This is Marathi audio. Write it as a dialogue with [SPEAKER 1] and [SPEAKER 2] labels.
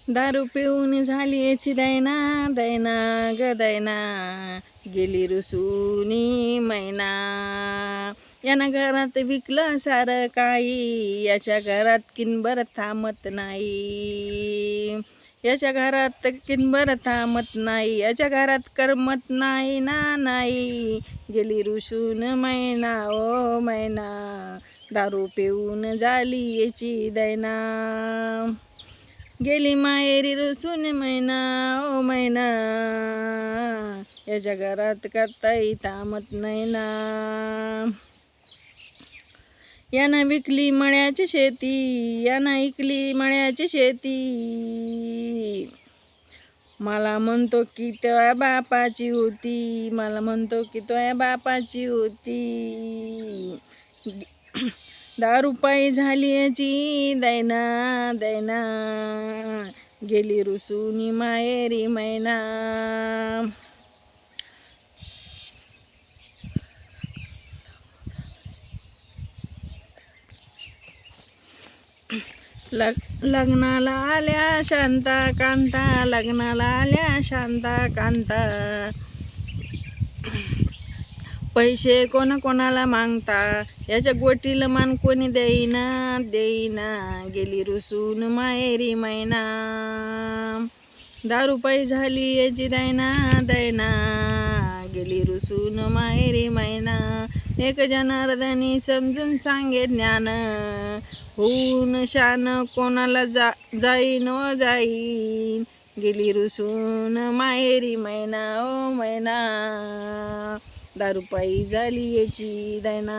[SPEAKER 1] दारू पिऊन झाली याची दैना दैना ग दैना, गेली रुसूनी मैना. यानं घरात विकलं सारं काही, याच्या घरात किनभर थांबत नाही. याच्या घरात किनभर थांबत नाही, याच्या घरात करमत नाही ना नाही. गेली रुसून मैना ओ मैना, दारू पिऊन झाली याची दैना. गेली माहेरी रुसून मैना ओ मैना, याच्या घरात करताही थांबत नाही ना. यानं विकली मळ्याची शेती, यानं ऐकली मळ्याची शेती. मला म्हणतो की तुझ्या बापाची होती, मला म्हणतो की तुझ्या बापाची होती. दारूपायी झाली याची दैना दैना, गेली रुसूनी माहेरी मैना. लग्नाला आल्या शांता कांता, लग्नाला आल्या शांता कांता. पैसे कोणाला मागता, याच्या गोटीला मान कोणी देईना देईना. गेली रुसून माहेरी मैना, दारूपायी झाली याची दैना दैना, गेली रुसून माहेरी मैना. एक जनार्दनी समजून सांगे ज्ञान, होऊन शान कोणाला जाईन व जाईन. गेली रुसून माहेरी मैना ओ मैना, दारूपायी झाली याची दैना.